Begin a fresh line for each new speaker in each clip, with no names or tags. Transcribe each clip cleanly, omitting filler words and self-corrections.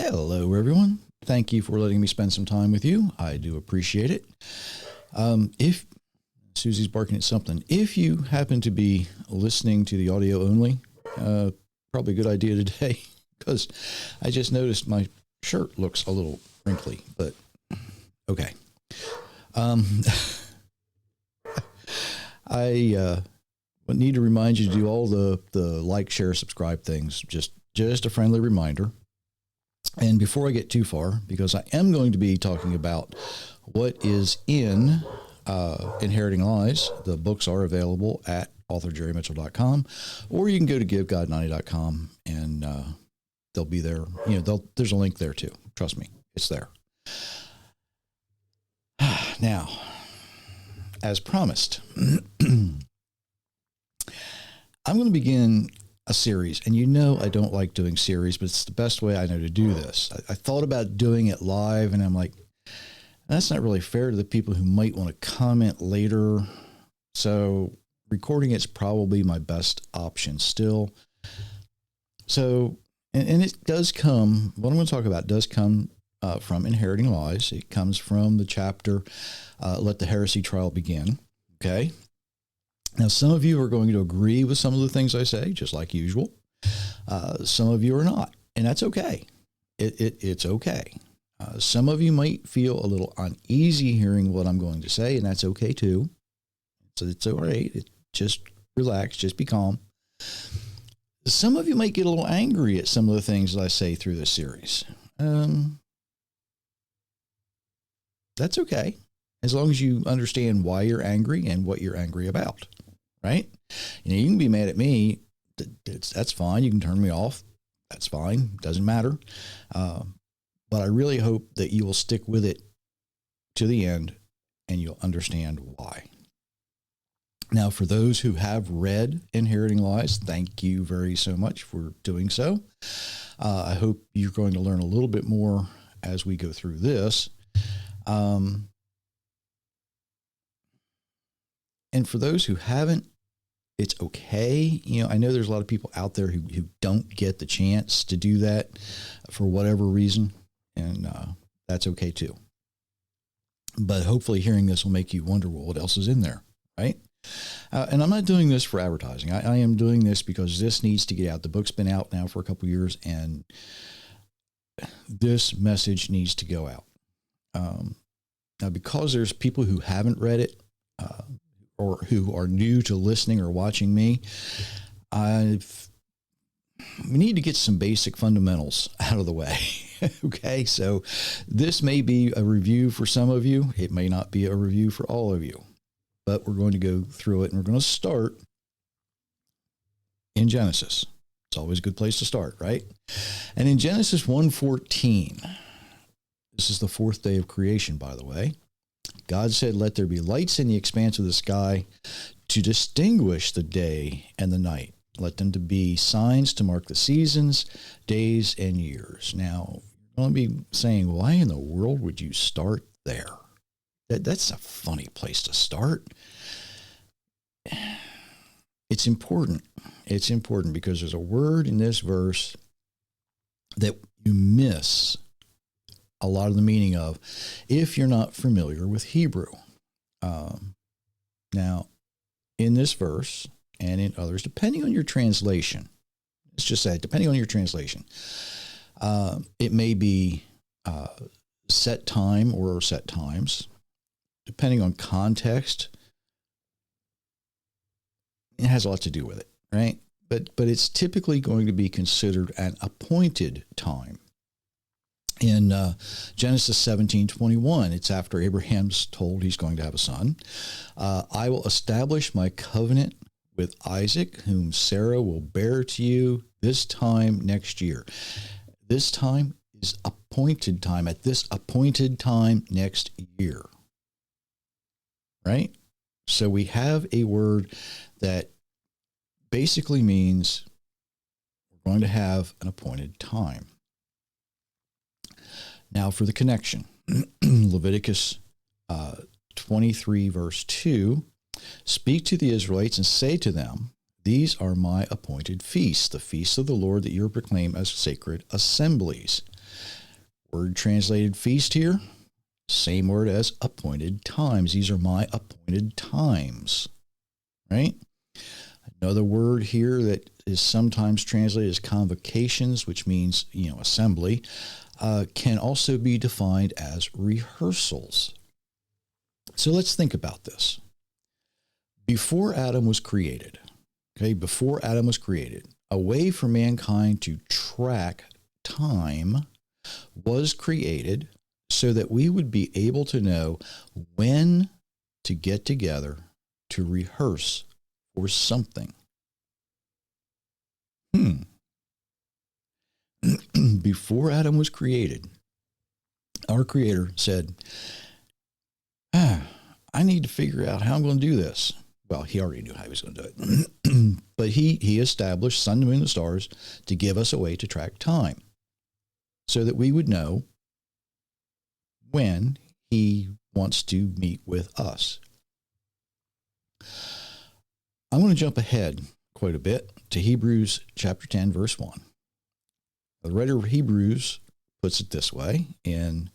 Hello, everyone. Thank you for letting me spend some time with you. I do appreciate it. If Susie's barking at something, if you happen to be listening to the audio only, probably a good idea today because I just noticed my shirt looks a little wrinkly, but okay. I need to remind you to do all the like, share, subscribe things. Just a friendly reminder. And before I get too far, because I am going to be talking about what is in Inheriting Lies, the books are available at authorjerrymitchell.com, or you can go to givegod90.com and they'll be there. There's a link there too. Trust me, it's there. Now, as promised, I'm going to begin a series, and I don't like doing series, but it's the best way I know to do this. I thought about doing it live, and I'm like, that's not really fair to the people who might want to comment later. So recording it's probably my best option still. So, and it does come, what I'm going to talk about does come from Inheriting Lies. It comes from the chapter, Let the Heresy Trial Begin. Okay. Now, some of you are going to agree with some of the things I say, just like usual. Some of you are not, and that's okay. It's okay. Some of you might feel a little uneasy hearing what I'm going to say, and that's okay too. So it's all right. Just relax, just be calm. Some of you might get a little angry at some of the things that I say through this series. That's okay, as long as you understand why you're angry and what you're angry about. Right? You can be mad at me. That's fine. You can turn me off. That's fine. Doesn't matter. But I really hope that you will stick with it to the end and you'll understand why. Now, for those who have read Inheriting Lies, thank you very so much for doing so. I hope you're going to learn a little bit more as we go through this. And for those who haven't, it's okay. I know there's a lot of people out there who don't get the chance to do that for whatever reason, and that's okay too. But hopefully hearing this will make you wonder, well, what else is in there, right? And I'm not doing this for advertising. I am doing this because this needs to get out. The book's been out now for a couple of years, and this message needs to go out. Now, because there's people who haven't read it, or who are new to listening or watching me, we need to get some basic fundamentals out of the way. Okay, so this may be a review for some of you. It may not be a review for all of you, but we're going to go through it, and we're going to start in Genesis. It's always a good place to start, right? And in Genesis 1:14, this is the fourth day of creation, by the way. God said, "Let there be lights in the expanse of the sky to distinguish the day and the night. Let them to be signs to mark the seasons, days, and years." Now, you're going to be saying, why in the world would you start there? That's a funny place to start. It's important. It's important because there's a word in this verse that you miss a lot of the meaning of if you're not familiar with Hebrew. Now, in this verse and in others, depending on your translation, let's just say, depending on your translation, it may be set time or set times. Depending on context, it has a lot to do with it, right? But it's typically going to be considered an appointed time. In Genesis 17:21, it's after Abraham's told he's going to have a son. "I will establish my covenant with Isaac, whom Sarah will bear to you this time next year." This time is appointed time, at this appointed time next year. Right? So we have a word that basically means we're going to have an appointed time. Now for the connection, Leviticus 23 verse 2, "Speak to the Israelites and say to them, these are my appointed feasts, the feasts of the Lord that you proclaim as sacred assemblies." Word translated feast here, same word as appointed times. These are my appointed times, right? Another word here that is sometimes translated as convocations, which means, assembly, can also be defined as rehearsals. So let's think about this. Before Adam was created, a way for mankind to track time was created so that we would be able to know when to get together to rehearse for something. Before Adam was created, our Creator said, I need to figure out how I'm going to do this. Well, he already knew how he was going to do it. But he established sun, moon, and stars to give us a way to track time so that we would know when he wants to meet with us. I'm going to jump ahead quite a bit to Hebrews chapter 10, verse 1. The writer of Hebrews puts it this way in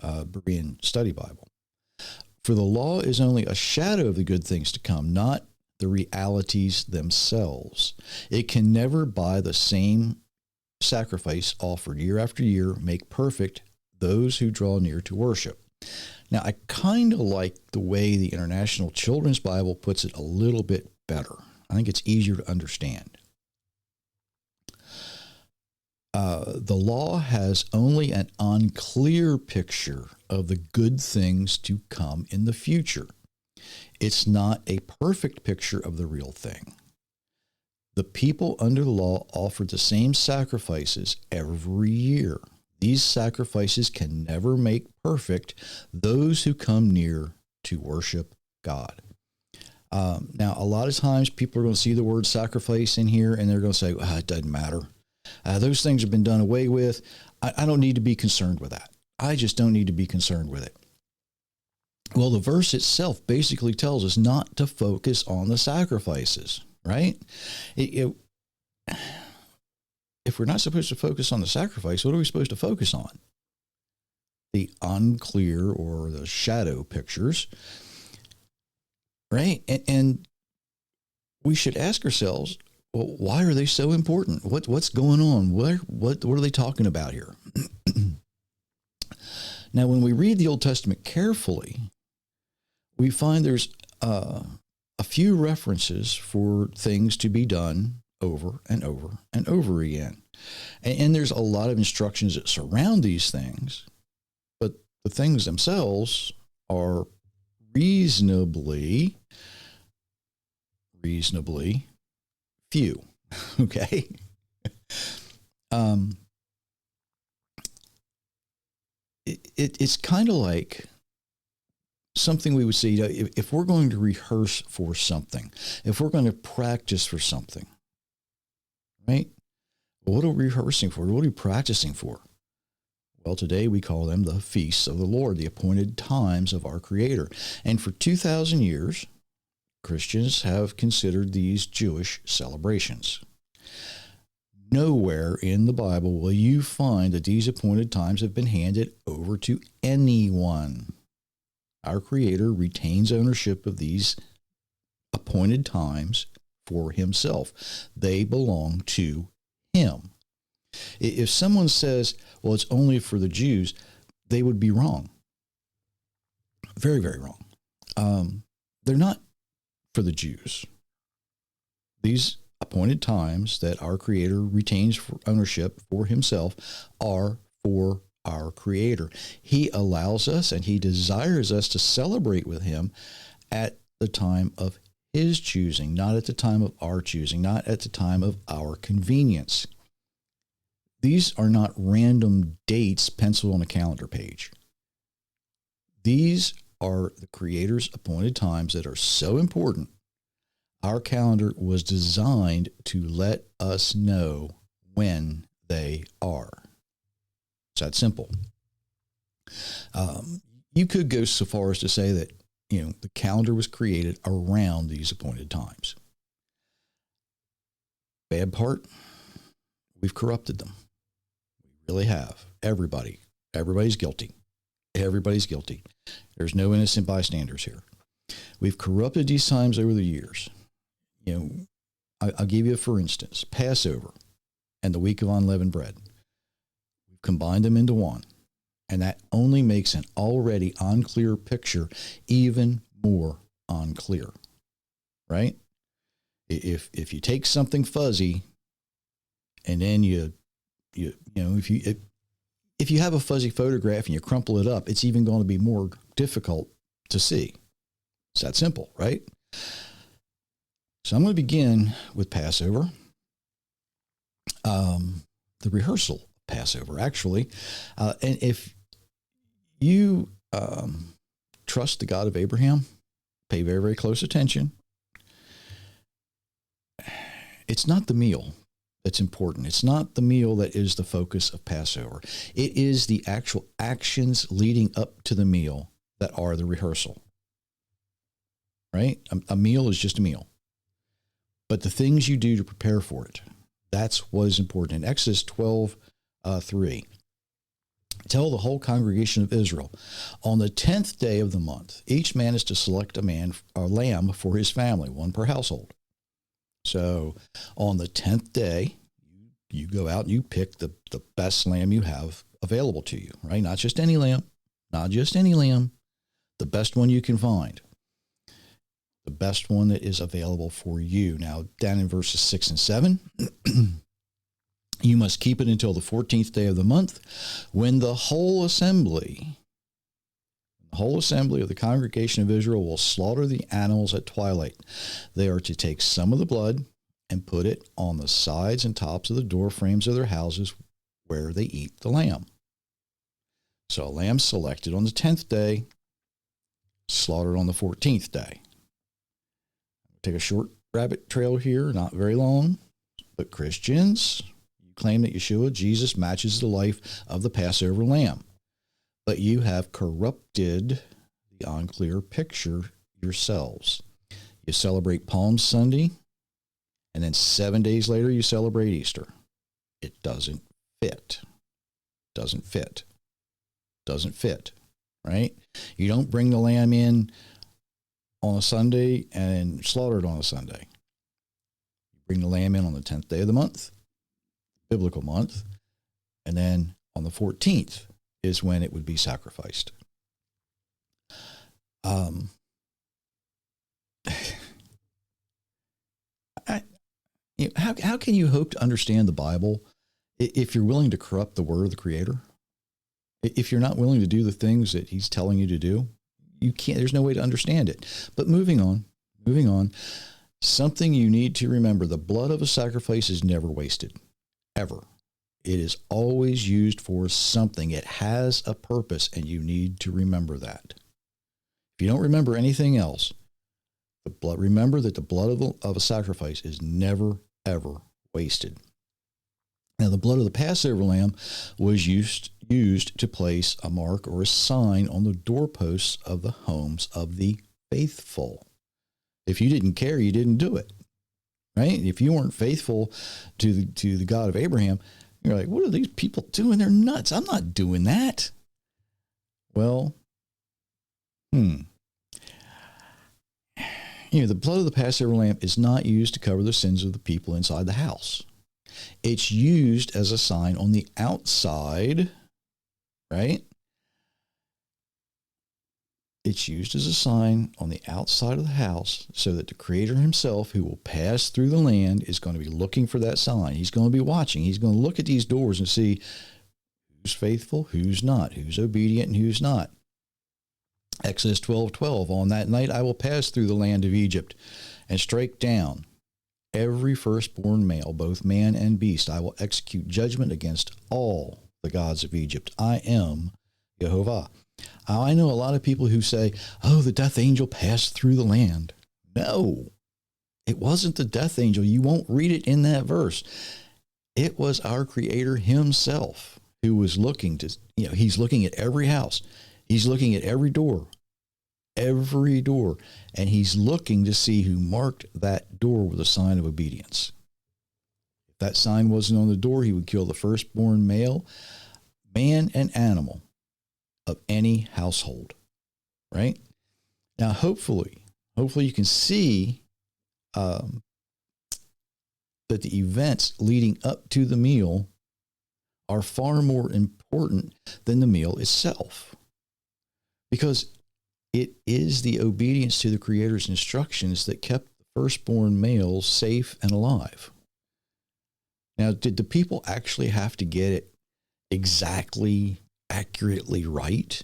Berean Study Bible. For the law is only a shadow of the good things to come, not the realities themselves. It can never, by the same sacrifice offered year after year, make perfect those who draw near to worship. Now, I kind of like the way the International Children's Bible puts it a little bit better. I think it's easier to understand. The law has only an unclear picture of the good things to come in the future. It's not a perfect picture of the real thing. The people under the law offered the same sacrifices every year. These sacrifices can never make perfect those who come near to worship God. Now, a lot of times people are going to see the word sacrifice in here and they're going to say, it doesn't matter. Those things have been done away with. I don't need to be concerned with that. I just don't need to be concerned with it. Well, the verse itself basically tells us not to focus on the sacrifices, right? If we're not supposed to focus on the sacrifice, what are we supposed to focus on? The unclear or the shadow pictures, right? And we should ask ourselves, well, why are they so important? What's going on? What are they talking about here? Now, when we read the Old Testament carefully, we find there's a few references for things to be done over and over and over again. And there's a lot of instructions that surround these things, but the things themselves are reasonably few. Okay. It's kind of like something we would see, if we're going to rehearse for something, if we're going to practice for something, right? What are we rehearsing for? What are we practicing for? Well, today we call them the feasts of the Lord, the appointed times of our Creator. And for 2,000 years, Christians have considered these Jewish celebrations. Nowhere in the Bible will you find that these appointed times have been handed over to anyone. Our Creator retains ownership of these appointed times for himself. They belong to him. If someone says, well, it's only for the Jews, they would be wrong. Very, very wrong. They're not for the Jews. These appointed times that our Creator retains for ownership for himself are for our Creator. He allows us and he desires us to celebrate with him at the time of his choosing, not at the time of our choosing, not at the time of our convenience. These are not random dates penciled on a calendar page. These are the Creator's appointed times that are so important. Our calendar was designed to let us know when they are. It's that simple. You could go so far as to say that, the calendar was created around these appointed times. Bad part, we've corrupted them. We really have. Everybody. Everybody's guilty. Everybody's guilty. There's no innocent bystanders here. We've corrupted these times over the years. You know, I'll give you, for instance, Passover and the week of unleavened bread. We've combined them into one. And that only makes an already unclear picture even more unclear, right? If you take something fuzzy and then you know, if you have a fuzzy photograph and you crumple it up, it's even going to be more difficult to see. It's that simple, right? So I'm going to begin with Passover, the rehearsal of Passover, actually. And if you trust the God of Abraham, pay very, very close attention. It's not the meal that's important. It's not the meal that is the focus of Passover. It is the actual actions leading up to the meal that are the rehearsal, right? A meal is just a meal. But the things you do to prepare for it, that's what is important. In Exodus 12:3, tell the whole congregation of Israel, on the 10th day of the month, each man is to select a lamb for his family, one per household. So on the 10th day, you go out and you pick the best lamb you have available to you, right? Not just any lamb, the best one you can find, the best one that is available for you. Now, down in verses 6 and 7, you must keep it until the 14th day of the month, when the whole assembly of the congregation of Israel will slaughter the animals at twilight. They are to take some of the blood and put it on the sides and tops of the door frames of their houses where they eat the lamb. So a lamb selected on the 10th day, slaughtered on the 14th day. Take a short rabbit trail here, not very long, but Christians claim that Yeshua, Jesus, matches the life of the Passover lamb. But you have corrupted the unclear picture yourselves. You celebrate Palm Sunday, and then 7 days later you celebrate Easter. It doesn't fit. Doesn't fit, right? You don't bring the lamb in on a Sunday and slaughter it on a Sunday. You bring the lamb in on the 10th day of the month, biblical month, and then on the 14th is when it would be sacrificed. How can you hope to understand the Bible if you're willing to corrupt the word of the Creator? If you're not willing to do the things that He's telling you to do, you can't. There's no way to understand it. But moving on. Something you need to remember: the blood of a sacrifice is never wasted, ever. It is always used for something. It has a purpose, and you need to remember that. If you don't remember anything else, remember that the blood of a sacrifice is never, ever wasted. Now, the blood of the Passover lamb was used to place a mark or a sign on the doorposts of the homes of the faithful. If you didn't care, you didn't do it, right? If you weren't faithful to the God of Abraham, you're like, what are these people doing? They're nuts. I'm not doing that. Well, the blood of the Passover lamb is not used to cover the sins of the people inside the house. It's used as a sign on the outside, right? It's used as a sign on the outside of the house so that the Creator Himself, who will pass through the land, is going to be looking for that sign. He's going to be watching. He's going to look at these doors and see who's faithful, who's not, who's obedient, and who's not. Exodus 12:12, on that night I will pass through the land of Egypt and strike down every firstborn male, both man and beast. I will execute judgment against all the gods of Egypt. I am Jehovah. I know a lot of people who say, oh, the death angel passed through the land. No, it wasn't the death angel. You won't read it in that verse. It was our Creator Himself who was looking to, He's looking at every house. He's looking at every door, and He's looking to see who marked that door with a sign of obedience. If that sign wasn't on the door, He would kill the firstborn male man and animal of any household, right? Now, hopefully you can see that the events leading up to the meal are far more important than the meal itself, because it is the obedience to the Creator's instructions that kept the firstborn males safe and alive. Now, did the people actually have to get it exactly, accurately right?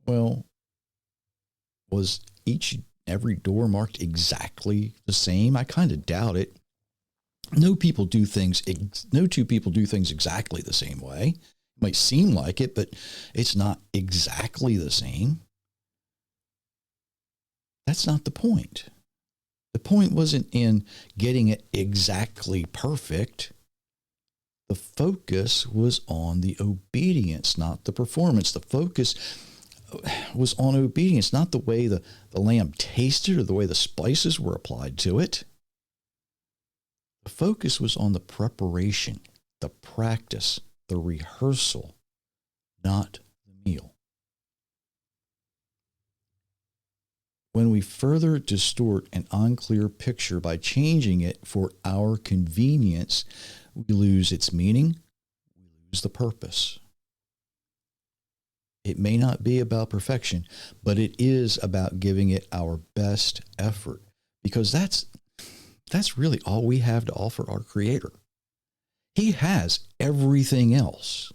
Well, was every door marked exactly the same? I kind of doubt it. No two people do things exactly the same way. It might seem like it, but it's not exactly the same. That's not the point. The point wasn't in getting it exactly perfect. The focus was on the obedience, not the performance. The focus was on obedience, not the way the lamb tasted or the way the spices were applied to it. The focus was on the preparation, the practice, the rehearsal, not the meal. When we further distort an unclear picture by changing it for our convenience, we lose its meaning, we lose the purpose. It may not be about perfection, but it is about giving it our best effort, because that's really all we have to offer our Creator. He has everything else.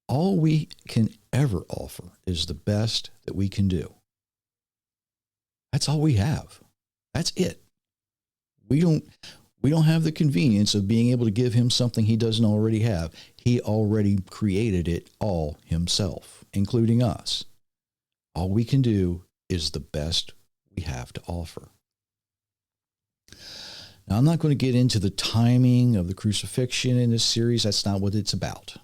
All we can ever offer is the best that we can do. That's all we have. That's it. We don't have the convenience of being able to give him something he doesn't already have. He already created it all himself, including us. All we can do is the best we have to offer. Now, I'm not going to get into the timing of the crucifixion in this series. That's not what it's about.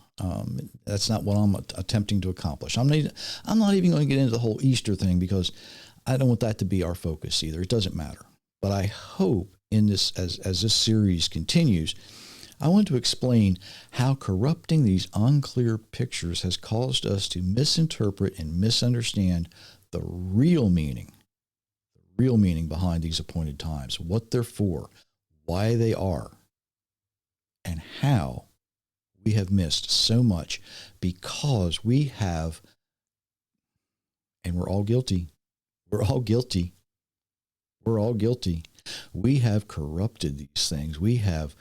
That's not what I'm attempting to accomplish. I'm not even going to get into the whole Easter thing, because I don't want that to be our focus either. It doesn't matter. But I hope in this, as this series continues, I want to explain how corrupting these unclear pictures has caused us to misinterpret and misunderstand the real meaning behind these appointed times, what they're for, why they are, and how we have missed so much because we have, and we're all guilty. We're all guilty. We're all guilty. We have corrupted these things. We have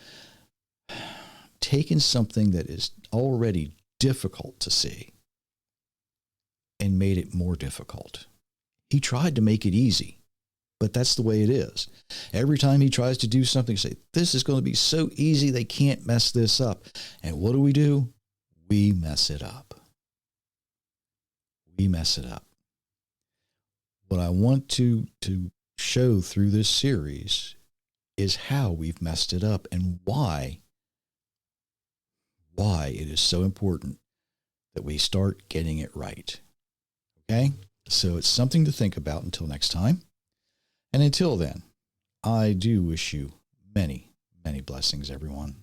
taken something that is already difficult to see and made it more difficult. He tried to make it easy, but that's the way it is. Every time he tries to do something, say, this is going to be so easy, they can't mess this up. And what do? We mess it up. We mess it up. What I want to show through this series is how we've messed it up and why it is so important that we start getting it right. Okay? So it's something to think about until next time. And until then, I do wish you many, many blessings, everyone.